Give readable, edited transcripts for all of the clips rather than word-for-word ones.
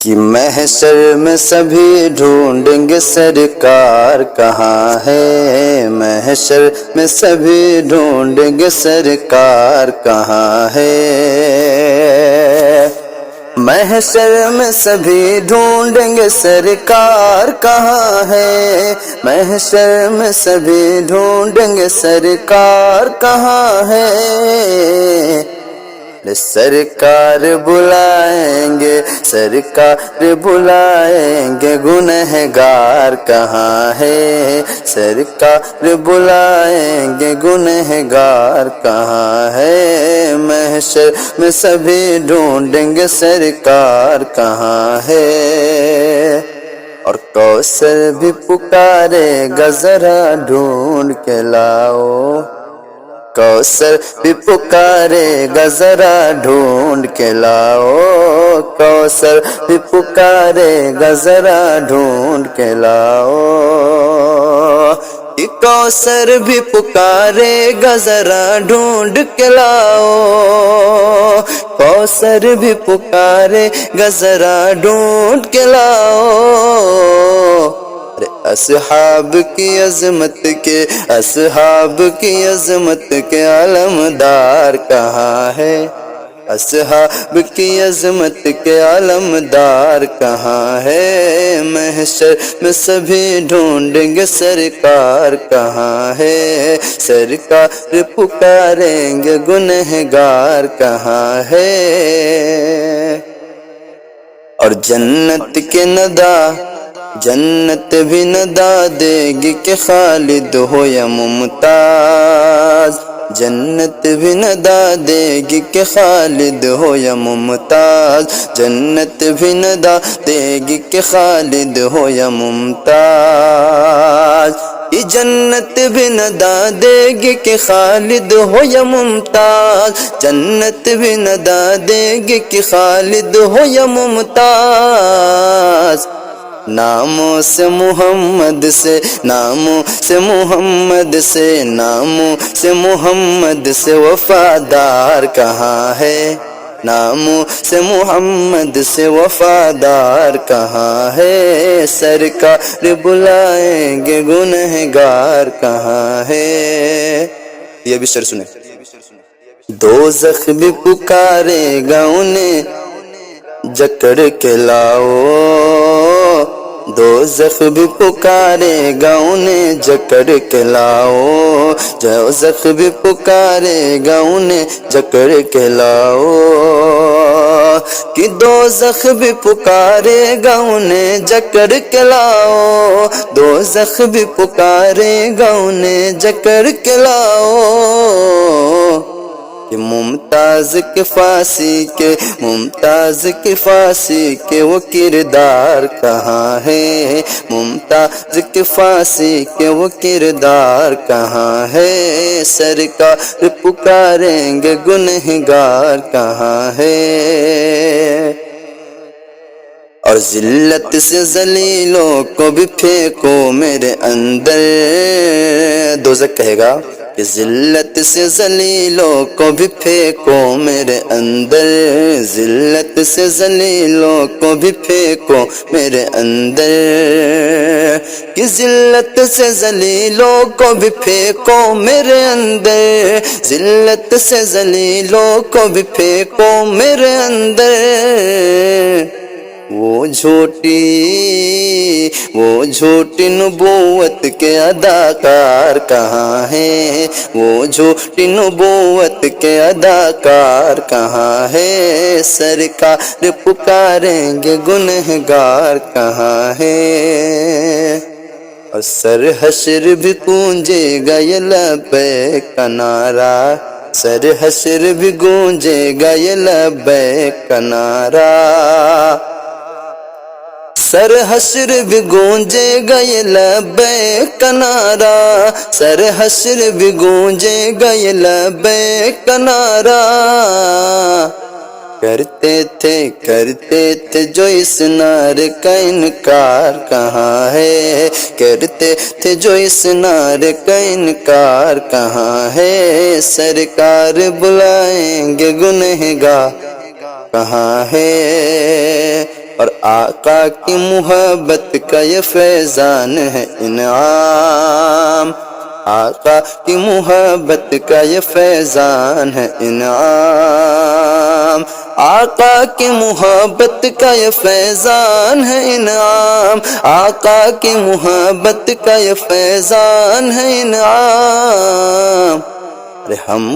کہ محشر میں سبھی ڈھونڈیں گے سرکار کہاں ہے، محشر میں سبھی ڈھونڈیں گے سرکار کہاں ہے، محشر میں سبھی ڈھونڈیں گے سرکار کہاں ہے، محشر میں سبھی ڈھونڈیں گے سرکار کہاں ہے، سرکار بلائیں گے، سرکار بلائیں گے، گنہگار کہاں ہے، سرکار بلائیں گے، گنہگار کہاں ہے، محشر میں سبھی ڈھونڈیں گے سرکار کہاں ہے، اور کوثر بھی پکارے گا ذرا ڈھونڈ کے لاؤ، کوثر بھی پکارے گا ذرا ڈھونڈ کے لاؤ، کوثر بھی پکارے گا ذرا ڈھونڈ کے لاؤ، کہ کوثر بھی پکارے گا ذرا ڈھونڈ کے لاؤ، کوثر بھی پکارے گا ذرا ڈھونڈ کے لاؤ، اصحاب کی عظمت کے، اصحاب کی عظمت کے علمدار کہاں ہے، اصحاب کی عظمت کے علمدار کہاں ہے، محشر میں سبھی ڈھونڈیں گے سرکار کہاں ہے، سرکار پکاریں گے، گنہگار کہاں ہے، اور جنت کے ندا، جنت بھی ندا دے گی کہ خالد ہو یا ممتاز، جنت بھی ندا دے گی کہ خالد ہو یا ممتاز، جنت بھی ندا دے گی کہ خالد ہو یا ممتاز، یہ جنت بھی ندا دے گی کہ خالد ہو یا ممتاز، جنت بھی ندا دے گی کہ خالد ہو یا ممتاز، ناموں سے محمد سے، ناموں سے محمد سے، ناموں سے محمد سے وفادار کہاں ہے، ناموں سے محمد سے وفادار کہاں ہے، سرکار بلائیں گے، گنہگار کہاں ہے، یہ بھی شعر سنیں، دوزخ بھی پکارے گا انہیں جکڑ کے لاؤ، دوزخ بھی پکارے گا انہیں جکڑ کے لاؤ، دوزخ بھی پکارے گا انہیں جکڑ کے لاؤ، کہ دوزخ بھی پکارے گا انہیں جکڑ کے لاؤ، دوزخ بھی پکارے گا انہیں جکڑ کے لاؤ، کہ ممتاز کے پھانسی کے، ممتاز کے پھانسی کے وہ کردار کہاں ہے، ممتاز کے پھانسی کے وہ کردار کہاں ہے، سرکار پکاریں گے، گنہگار کہاں ہے، اور ذلت سے ذلیلوں کو بھی پھینکو میرے اندر، دوزخ کہے گا کہ ذلت سے ذلیلوں کو بھی پھینکو میرے اندر، ذلت سے ذلیلوں کو بھی پھینکو میرے اندر، کہ ذلت سے ذلیلوں کو بھی پھینکو میرے اندر، ذلت سے ذلیلوں کو بھی پھینکو میرے اندر، وہ جھوٹی نبوت کے اداکار کہاں ہیں، وہ جھوٹی نبوت کے اداکار کہاں ہے، سرکار پکاریں گے، گنہگار کہاں ہے، اور سر حشر بھی گونجے گا یہ لبیک کا نعرہ، سر حشر بھی گونجے گا یہ لبیک کا نعرہ، سر حشر بھی گونجے گا یہ لبیک کا نعرہ، سر حشر بھی گونجے گا یہ لبیک کا نعرہ، کرتے تھے جو اس نعرے کا انکار کہاں ہے، کرتے تھے جو اس نعرے کا انکار کہاں ہے، سرکار بلائیں گے، گنہگار کہاں ہے، اور آقا کی محبت کا یہ فیضان ہے انعام، آقا کی محبت کا یہ فیضان ہے انعام، آقا کی محبت کا یہ فیضان ہے انعام، آقا کی محبت کا یہ فیضان ہے انعام۔ ارے ہم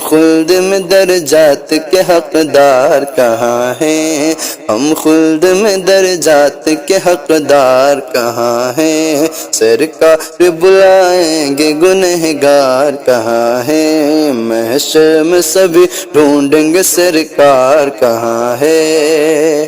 خلد میں درجات کے حقدار کہاں ہیں، ہم خلد میں درجات کے حقدار کہاں ہیں، سرکار بلائیں گے گنہگار کہاں ہیں، محشر میں سبھی ڈھونڈیں گے سرکار کہاں ہے۔